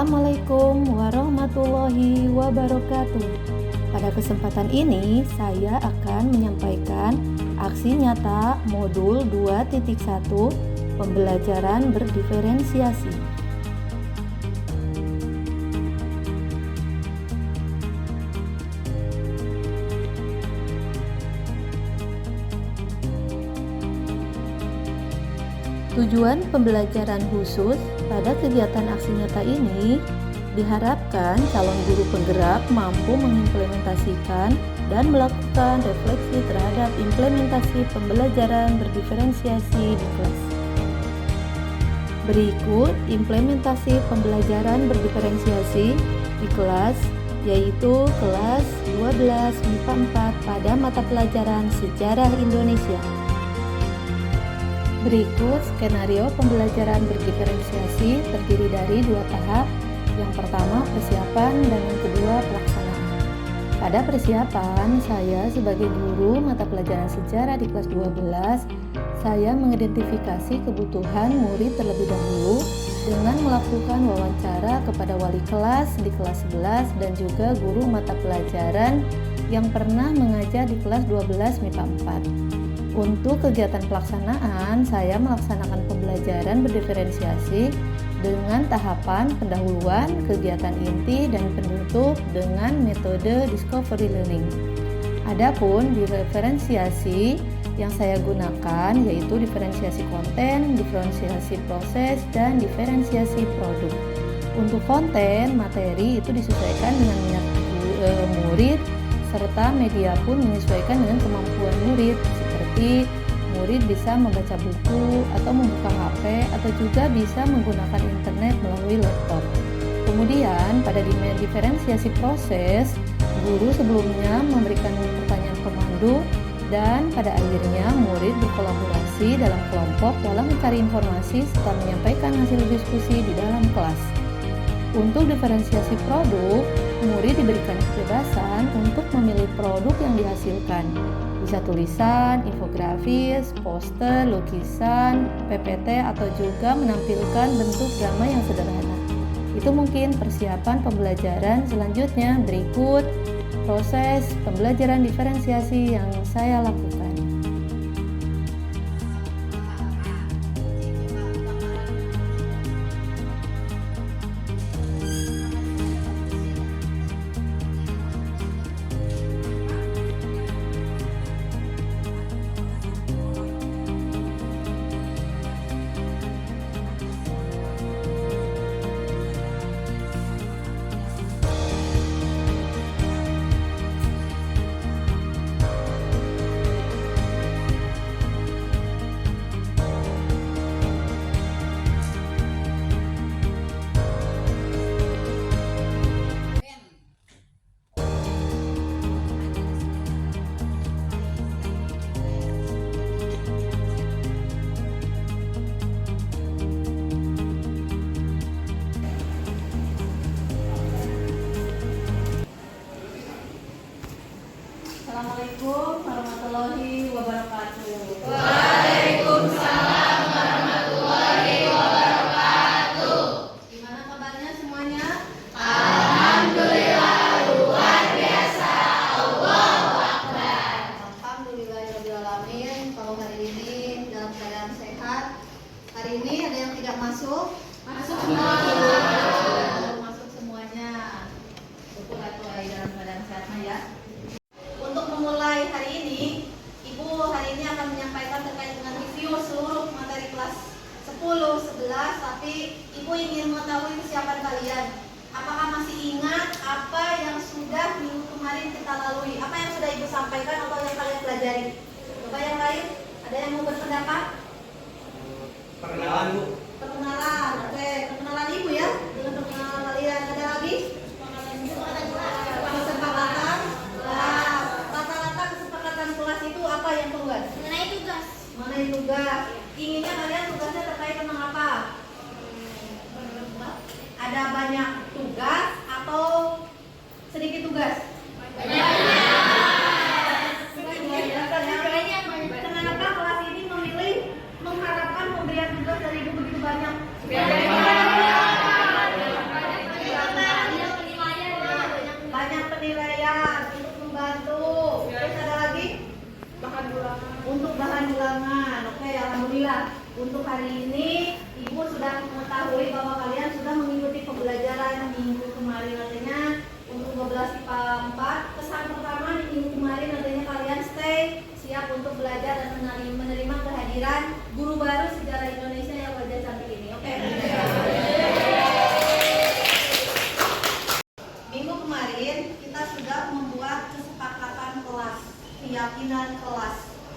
Assalamualaikum warahmatullahi wabarakatuh. Pada kesempatan ini saya akan menyampaikan aksi nyata modul 2.1 pembelajaran berdiferensiasi. Tujuan pembelajaran khusus pada kegiatan aksi nyata ini diharapkan calon guru penggerak mampu mengimplementasikan dan melakukan refleksi terhadap implementasi pembelajaran berdiferensiasi di kelas. Berikut implementasi pembelajaran berdiferensiasi di kelas, yaitu kelas 12 MIPA 4 pada mata pelajaran Sejarah Indonesia. Berikut skenario pembelajaran berdiferensiasi terdiri dari 2 tahap. Yang pertama persiapan dan yang kedua pelaksanaan. Pada persiapan, saya sebagai guru mata pelajaran sejarah di kelas 12, saya mengidentifikasi kebutuhan murid terlebih dahulu dengan melakukan wawancara kepada wali kelas di kelas 11 dan juga guru mata pelajaran yang pernah mengajar di kelas 12 MIPA 4. Untuk kegiatan pelaksanaan, saya melaksanakan pembelajaran berdiferensiasi dengan tahapan pendahuluan, kegiatan inti, dan penutup dengan metode discovery learning. Adapun diferensiasi yang saya gunakan yaitu diferensiasi konten, diferensiasi proses, dan diferensiasi produk. Untuk konten, materi itu disesuaikan dengan minat murid, serta media pun menyesuaikan dengan kemampuan murid. Seperti murid bisa membaca buku atau membuka HP atau juga bisa menggunakan internet melalui laptop. Kemudian pada diferensiasi proses, guru sebelumnya memberikan pertanyaan pemandu dan pada akhirnya murid berkolaborasi dalam kelompok dalam mencari informasi serta menyampaikan hasil diskusi di dalam kelas. Untuk diferensiasi produk, murid diberikan kebebasan untuk memilih produk yang dihasilkan. Bisa tulisan, infografis, poster, lukisan, PPT, atau juga menampilkan bentuk drama yang sederhana. Itu mungkin persiapan pembelajaran selanjutnya. Berikut proses pembelajaran diferensiasi yang saya lakukan. Assalamualaikum warahmatullahi wabarakatuh. Waalaikumsalam warahmatullahi wabarakatuh. Gimana kabarnya semuanya? Alhamdulillah luar biasa. Allahu Akbar. Alhamdulillahirrahmanirrahim. Kalau hari ini dalam keadaan sehat. Hari ini ada yang tidak masuk? Masuk semua. semua. Masuk semuanya. Syukur atuh dalam keadaan sehatnya ya. Untuk memulai hari ini, Ibu hari ini akan menyampaikan terkait dengan review seluruh materi kelas 10, 11, tapi Ibu ingin mengetahui kesiapan kalian. Apakah masih ingat apa yang sudah minggu kemarin kita lalui? Apa yang sudah Ibu sampaikan atau yang kalian pelajari? Coba yang lain, ada yang mau berpendapat? Perkenalan, Bu. Perkenalan, oke. Perkenalan Ibu ya, dengan perkenalan kalian. Ada lagi? Kesepakatan. Nah, rata-rata kesepakatan kelas itu apa yang keluar? Mengenai tugas. Inginnya kalian tugasnya terkait tentang apa? Ada banyak tugas atau sedikit tugas? Kenapa kelas ini memilih mengharapkan pemberian tugas dari Ibu begitu banyak?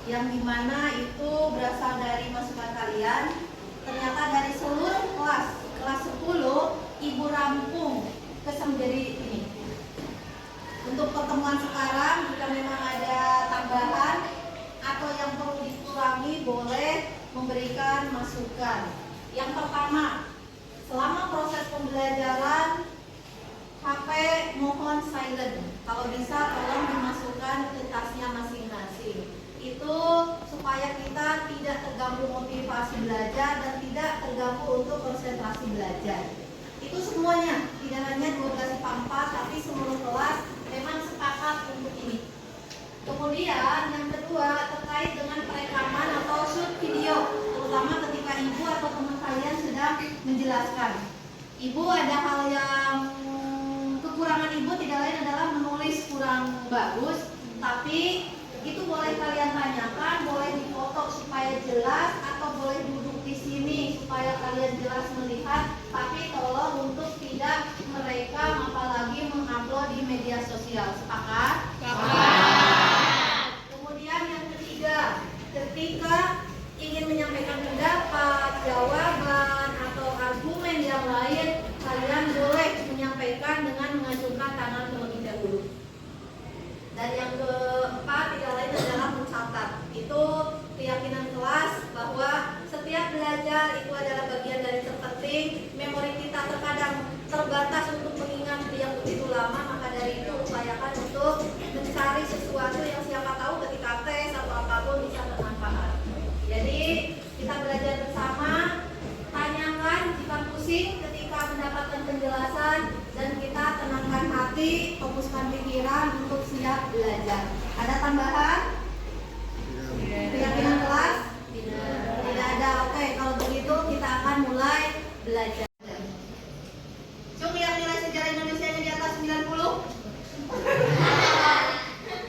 yang dimana itu berasal dari masukan kalian. Ternyata dari seluruh kelas 10 Ibu rampung jadi ini. Untuk pertemuan sekarang, jika memang ada tambahan atau yang perlu dikurangi, boleh memberikan masukan. Yang pertama, selama proses pembelajaran HP mohon silent. Kalau bisa tolong dimasukkan ke tasnya masing-masing. Itu supaya kita tidak terganggu motivasi belajar dan tidak terganggu untuk konsentrasi belajar. Itu semuanya, tidak hanya 12 IPA 4, tapi seluruh kelas memang sepakat untuk ini. Kemudian yang kedua terkait dengan perekaman atau shoot video, terutama ketika ibu atau teman kalian sedang menjelaskan. Ibu ada hal yang kekurangan ibu tidak lain adalah menulis kurang bagus, tapi itu boleh kalian tanyakan, boleh difoto supaya jelas, atau boleh duduk di sini supaya kalian jelas melihat, tapi tolong untuk tidak merekam apalagi mengupload di media sosial. Sepakat? Sepakat. Kemudian yang ketiga, ketika ingin menyampaikan pendapat, jawaban, atau argumen yang lain, kalian boleh menyampaikan dengan mengacungkan tangan terlebih dahulu. Dan yang keempat tidak lain adalah mencatat. Itu keyakinan kelas bahwa setiap belajar itu adalah bagian dari terpenting. Memori kita terkadang terbatas untuk mengingat yang begitu lama, maka dari itu upayakan untuk mencari sesuatu yang siapa tahu ketika tes atau apapun bisa bermanfaat. Jadi kita belajar bersama, tanyakan jika pusing ketika mendapatkan penjelasan, dan kita tenangkan hati, fokuskan pikiran untuk siap belajar. Ada tambahan? Keyakinan kelas? Tidak ada. Oke, kalau begitu kita akan mulai belajar. Cung, yang nilai sejarah Indonesia di atas 90?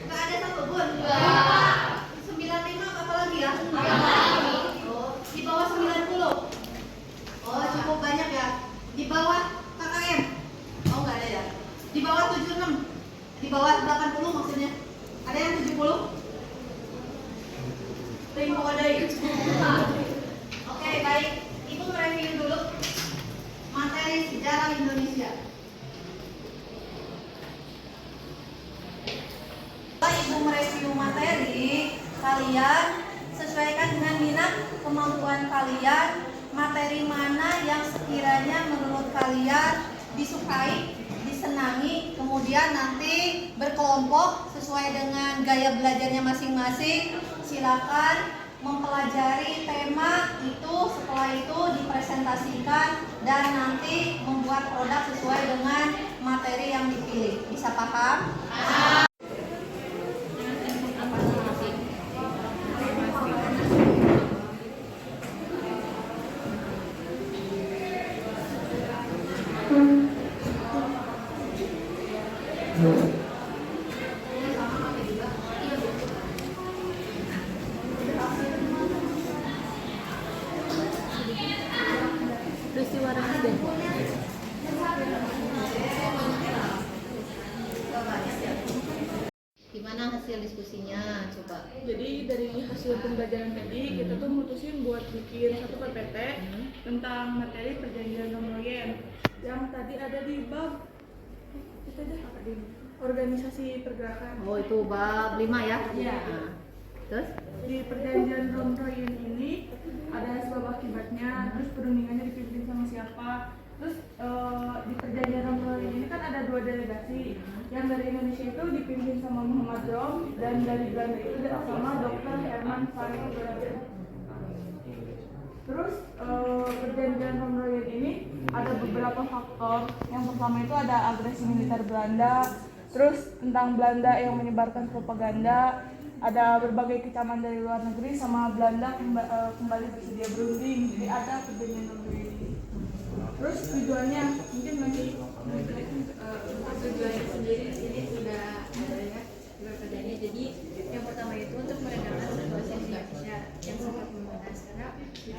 Nggak ada satu pun? 95 apa lagi ya? Oh, di bawah 90? Oh, cukup banyak ya. Di bawah KKM? Oh, nggak ada ya. Di bawah 76? Di bawah 80 maksudnya? Ada yang 70? Ringo ada ya? Oke, baik. Ibu mereview dulu materi sejarah Indonesia. Setelah ibu mereview materi, kalian sesuaikan dengan minat kemampuan kalian, materi mana yang sekiranya menurut kalian disukai, disenangi, kemudian nanti berkelompok sesuai dengan gaya belajarnya masing-masing. Silakan mempelajari tema itu, setelah itu dipresentasikan dan nanti membuat produk sesuai dengan materi yang dipilih. Bisa paham? Gimana hasil diskusinya? Coba. Jadi dari hasil pembelajaran tadi kita tuh mutusin buat bikin satu PPT tentang materi perjanjian non-loyen yang tadi ada di bab itu aja di organisasi pergerakan. Oh, itu bab 5 ya? Iya. Nah, terus? Di perjanjian non-loyen ini ada sebab akibatnya, terus perundingannya dipimpin sama siapa. Terus di perjanjian non-loyen ini kan ada 2 delegasi. Yang dari Indonesia itu dipimpin sama Muhammad Rom, dan dari Belanda itu sama Dr. Herman van Braden. Terus perjanjian non-loyen ini ada beberapa faktor. Yang pertama itu ada agresi militer Belanda, terus tentang Belanda yang menyebarkan propaganda, ada berbagai kecaman dari luar negeri, sama Belanda kembali bersedia berunding. Jadi ada perjanjian non-loyen ini. Terus tujuannya mungkin bagi tujuannya sendiri di sini sudah ada ya beberapa. Jadi yang pertama itu untuk meredakan situasi Indonesia yang sangat memanas karena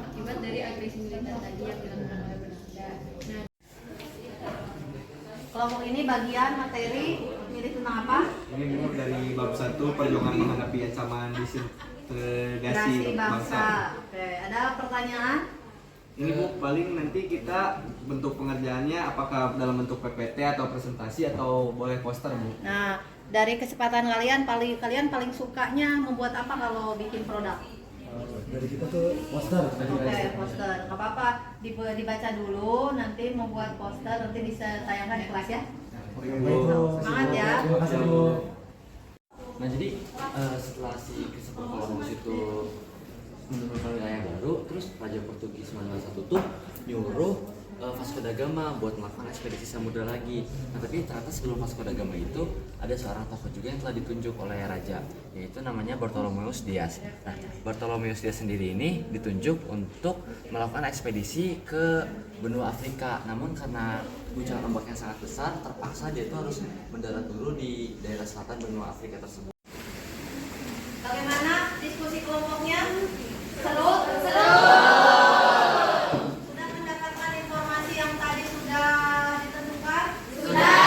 akibat dari agresi militer tadi yang dilakukan oleh Belanda. Nah, kelompok ini bagian materi milih tentang apa? Ini Bu dari bab 1 perjuangan menghadapi ancaman di integrasi bangsa. Oke, ada pertanyaan? Ini Bu, paling nanti kita bentuk pengerjaannya apakah dalam bentuk PPT atau presentasi atau boleh poster Bu? Nah, dari kesempatan kalian paling sukanya membuat apa kalau bikin produk? Dari kita tuh poster. Oke, poster. Gak apa-apa, dibaca dulu, nanti membuat poster, nanti bisa tayangkan di kelas ya. Semangat ya. Terima kasih Bu. Nah jadi setelah si Christopher Columbus itu menemukan wilayah baru, terus Raja Portugis Manuel I tuh nyuruh Vasco da Gama buat melakukan ekspedisi samudra lagi. Nah tapi ternyata sebelum Vasco da Gama itu ada seorang tokoh juga yang telah ditunjuk oleh raja, yaitu namanya Bartholomeus Dias. Nah Bartholomeus Dias sendiri ini ditunjuk untuk melakukan ekspedisi ke benua Afrika. Namun karena guncangan ombak yang sangat besar, terpaksa dia itu harus mendarat dulu di daerah selatan benua Afrika tersebut. Bagaimana diskusi kelompoknya? Seru? Seru! Sudah mendapatkan informasi yang tadi sudah ditentukan? Sudah!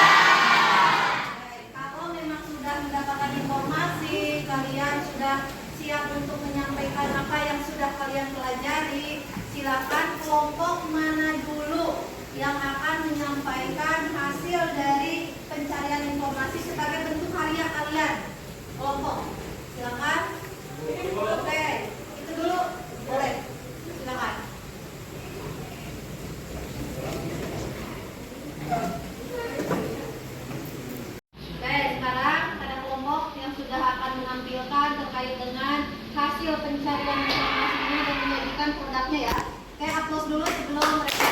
Oke, kalau memang sudah mendapatkan informasi, kalian sudah siap untuk menyampaikan apa yang sudah kalian pelajari, silakan kelompok mana dulu yang akan menyampaikan hasil dari pencarian informasi sebagai bentuk karya kalian. Kelompok, silakan. Oke, itu dulu boleh. Silakan. Oke, sekarang ada kelompok yang sudah akan menampilkan terkait dengan hasil pencarian informasinya dan menjadikan produknya ya. Oke, aplaus dulu sebelum mereka.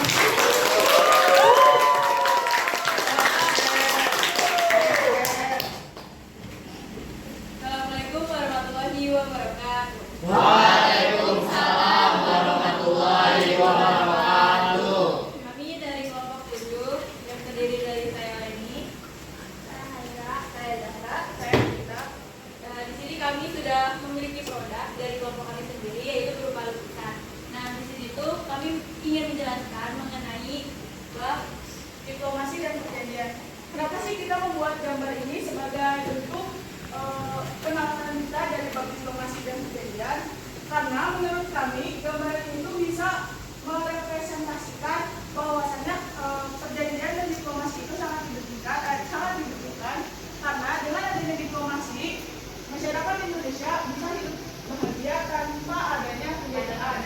Assalamualaikum warahmatullahi wabarakatuh. Waalaikumsalam warahmatullahi wabarakatuh. Kami dari kelompok 7 yang terdiri dari saya Leni, saya Zahra, saya Gita. Nah, di sini kami sudah memiliki produk dari kelompok kami sendiri, yaitu berupa lukisan. Nah, di sini tuh kami ingin menjelaskan mengenai bab Diplomasi dan perjanjian. Kenapa sih kita membuat gambar ini sebagai bentuk penalaran kita dari bab diplomasi dan perjanjian? Karena menurut kami gambar ini itu bisa merepresentasikan bahwasannya perjanjian dan diplomasi itu sangat dibutuhkan karena dengan adanya diplomasi masyarakat Indonesia bisa hidup bahagia tanpa adanya penjajahan.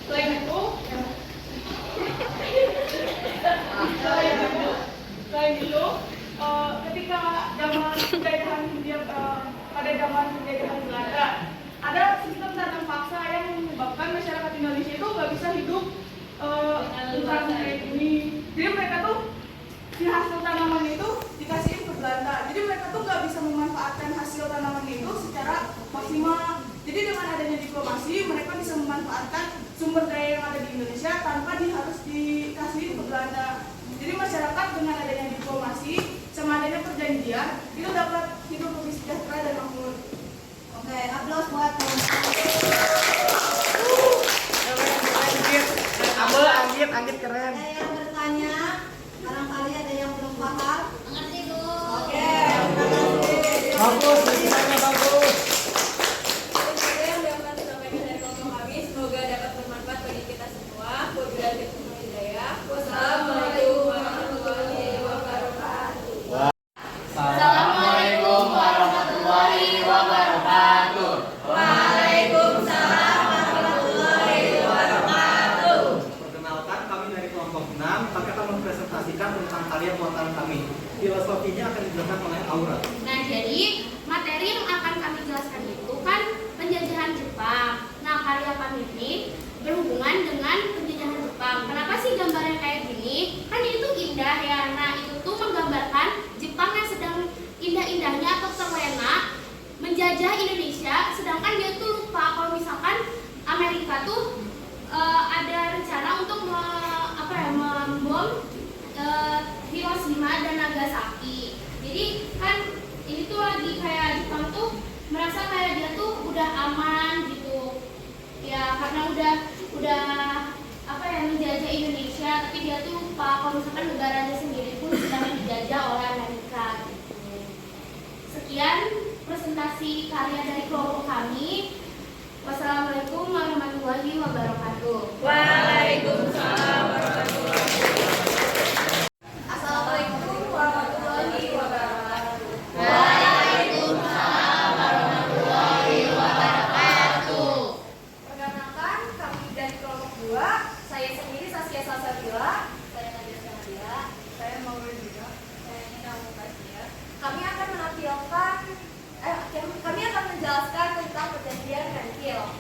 Selain itu, ketika zaman penjajahan pada zaman penjajahan Belanda, ada sistem tanam paksa yang menyebabkan masyarakat Indonesia itu nggak bisa hidup tentang kayak gini. Jadi mereka tuh si hasil tanaman itu dikasihin ke Belanda. Jadi mereka tuh nggak bisa memanfaatkan hasil tanaman itu secara maksimal. Jadi dengan adanya diplomasi, mereka bisa memanfaatkan sumber daya yang ada di Indonesia tanpa harus dikasih ke Belanda. Jadi masyarakat dengan adanya diplomasi, sama adanya perjanjian, itu dapat hidup lebih sejahtera dan makmur. Oke, aplaus buat Anggit keren. Ada yang bertanya, barangkali ada yang belum paham. Mengerti Bu. Oke, terima kasih. Bagus, liputannya bagus. Semoga yang dapat disampaikan dari kelompok kami semoga dapat bermanfaat bagi kita semua. Wabillahi taufiq wal hidayah. Wassalamualaikum warahmatullahi wabarakatuh. Assalamualaikum warahmatullahi wabarakatuh. Waalaikumsalam warahmatullahi wabarakatuh. Perkenalkan, kami dari kelompok 6. Kami akan mempresentasikan tentang karya buatan kami. Filosofinya akan dijelaskan oleh Aura. Nah, jadi materi yang akan kami jelaskan itu kan penjajahan Jepang. Nah, karya kami ini berhubungan dengan penjajahan Jepang. Kenapa sih gambarnya kayak gini? Kan itu indah ya. Nah, itu tuh menggambarkan Jepang yang sedang indah-indahnya atau terlena menjajah Indonesia, sedangkan dia tuh lupa kalau misalkan Amerika tuh ada rencana untuk membom Hiroshima dan Nagasaki. Jadi kan ini tuh lagi kayak Jepang tuh merasa kayak dia tuh udah aman gitu ya, karena udah menjajah Indonesia, tapi dia tuh lupa kalau misalkan negaranya sendiri pun sedang dijajah oleh Amerika gitu. Sekian presentasi karya dari kelompok kami. Wassalamualaikum warahmatullahi wabarakatuh. Waalaikumsalam warahmatullahi wabarakatuh. Assalamualaikum warahmatullahi wabarakatuh. Waalaikumsalam warahmatullahi wabarakatuh. Perkenalkan, kami dari kelompok 2. Saya sendiri Saskia Salsabila. Saya Nadia Samaria. Saya Maulid juga. Saya Nina Mukasia. Kami akan menjelaskan tentang perjanjian Renville.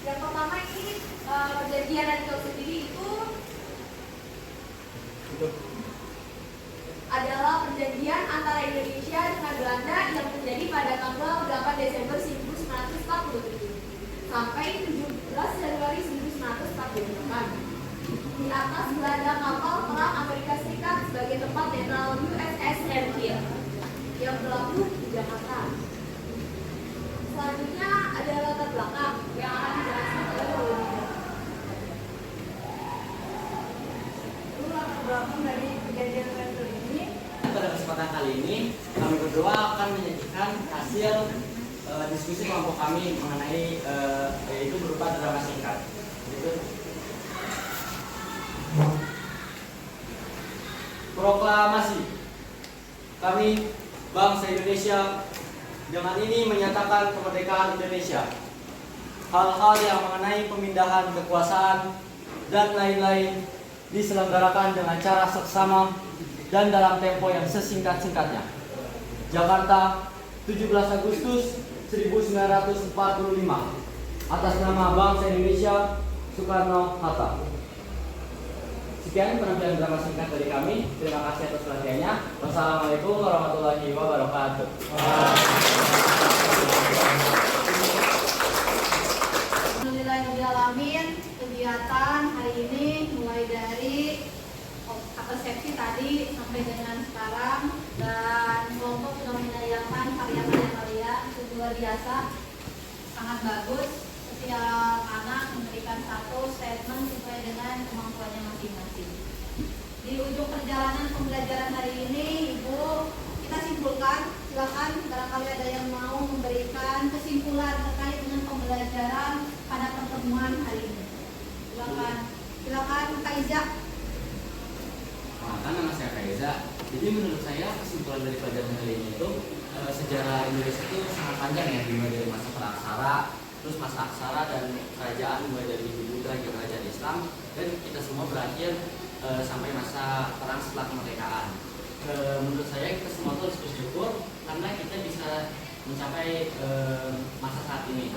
Yang pertama ini perjanjian Renville sendiri itu adalah perjanjian antara Indonesia dengan Belanda yang terjadi pada tanggal 8 Desember 1947 sampai 17 Januari 1948. Di atas berada kapal perang Amerika Serikat sebagai tempat netral USS Renville yang berlabuh di Jakarta. Selanjutnya ada latar belakang yang akan dijelaskan oleh Maulid. Dulu latar belakang dari perjanjian Renville ini. Pada kesempatan kali ini kami berdua akan menyajikan hasil diskusi kelompok kami mengenai yaitu berupa drama singkat. Proklamasi. Kami bangsa Indonesia dengan ini menyatakan kemerdekaan Indonesia. Hal-hal yang mengenai pemindahan kekuasaan dan lain-lain diselenggarakan dengan cara seksama dan dalam tempo yang sesingkat-singkatnya. Jakarta, 17 Agustus 1945. Atas nama bangsa Indonesia, Soekarno-Hatta. Sekian penampilan drama singkat dari kami. Terima kasih atas perhatiannya. Wassalamualaikum warahmatullahi wabarakatuh. Alhamdulillahirrahmanirrahim. Kegiatan hari ini mulai dari persepsi tadi sampai dengan sekarang, dan kelompok sudah menyayangi karya-karya kalian itu luar biasa, sangat bagus. Setiap anak memberikan satu statement sesuai dengan kemampuannya masing-masing. Di ujung perjalanan pembelajaran hari ini, Ibu, kita simpulkan. Silakan barangkali ada yang mau memberikan kesimpulan terkait dengan pembelajaran pada pertemuan hari ini. Silakan Kak Iza. Nama saya Kaiza. Jadi menurut saya kesimpulan dari pelajaran kali ini itu sejarah Indonesia itu sangat panjang ya, dimulai dari masa praksara, terus masa aksara dan kerajaan mulai dari Buddha hingga kerajaan Islam, dan kita semua berakhir sampai masa perang setelah kemerdekaan. Menurut saya kita semua harus bersyukur karena kita bisa mencapai masa saat ini.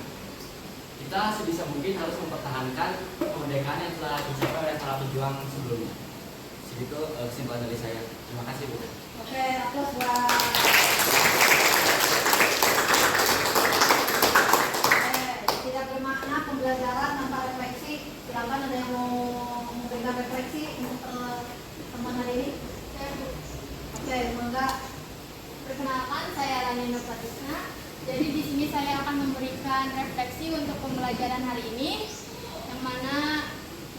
Kita sebisa mungkin harus mempertahankan kemerdekaan yang telah dicapai oleh para pejuang sebelumnya. Segitu kesimpulan dari saya. Terima kasih, Bu. Oke, aplaus buat. Tidak bermakna pembelajaran tanpa refleksi. Silakan ada yang mau memberikan refleksi untuk teman hari ini. Oke, semoga. Perkenalkan, saya Ranina Pratisna. Jadi di sini saya akan memberikan refleksi untuk pembelajaran hari ini, yang mana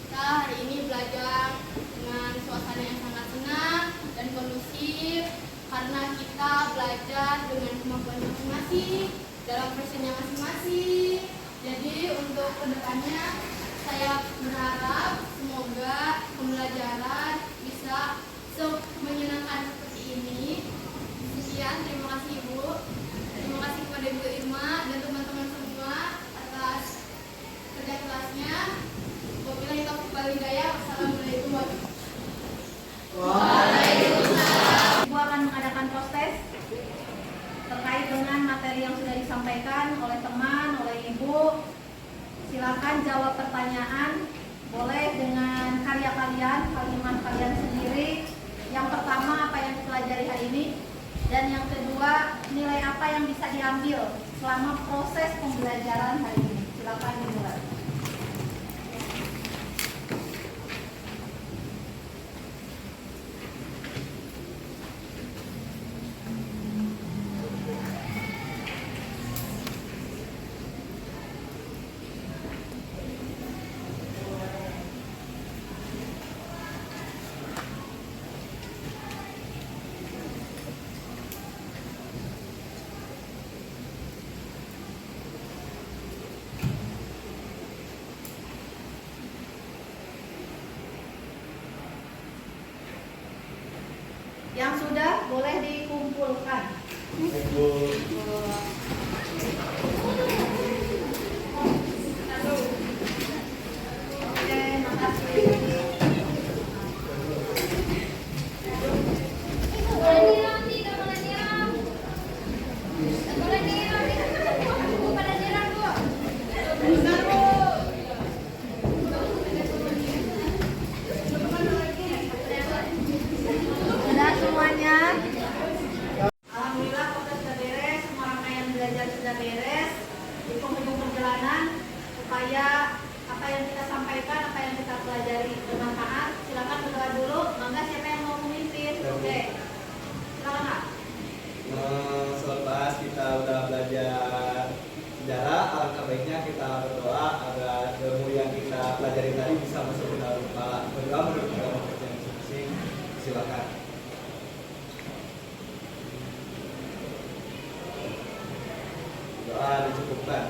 kita hari ini belajar dengan suasana yang sangat senang dan kondusif karena kita belajar dengan kemampuan masing-masing dalam passionnya masing-masing. Jadi untuk kedepannya saya berharap semoga pembelajaran bisa menyenangkan seperti ini. Sekian, terima kasih Ibu. Terima kasih kepada Ibu Irma dan teman-teman semua atas kerja kelasnya. Wabillahi taufiq wal hidayah. Wassalamualaikum warahmatullahi wabarakatuh. Ibu akan mengadakan proses terkait dengan materi yang sudah disampaikan oleh teman, oleh Ibu. Silakan jawab pertanyaan, boleh dengan karya kalian, kalimat kalian sendiri. Yang pertama, apa yang dipelajari hari ini, dan yang kedua, nilai apa yang bisa diambil selama proses pembelajaran hari ini. Silakan dimulai. simpulkan. Oke, makasih. Sudah semuanya? Alhamdulillah proses sudah beres, semua rangkaian belajar sudah beres. Di penghujung perjalanan, supaya apa yang kita sampaikan, apa yang kita pelajari bermanfaat, silakan berdoa dulu. Mangga siapa yang mau memimpin? Oke, silakan Kak. Selepas kita udah belajar sejarah, alangkah baiknya kita berdoa agar ilmu yang kita pelajari tadi bisa masuk ke dalam kepala. Berdoa menurut agama Kristen masing-masing. Silakan. Doa dicukupkan.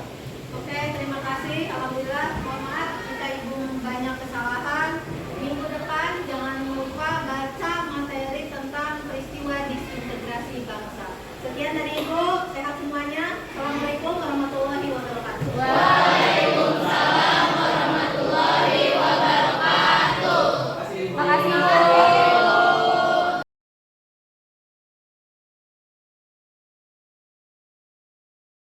Oke, terima kasih. Alhamdulillah, mohon maaf jika ibu banyak kesalahan.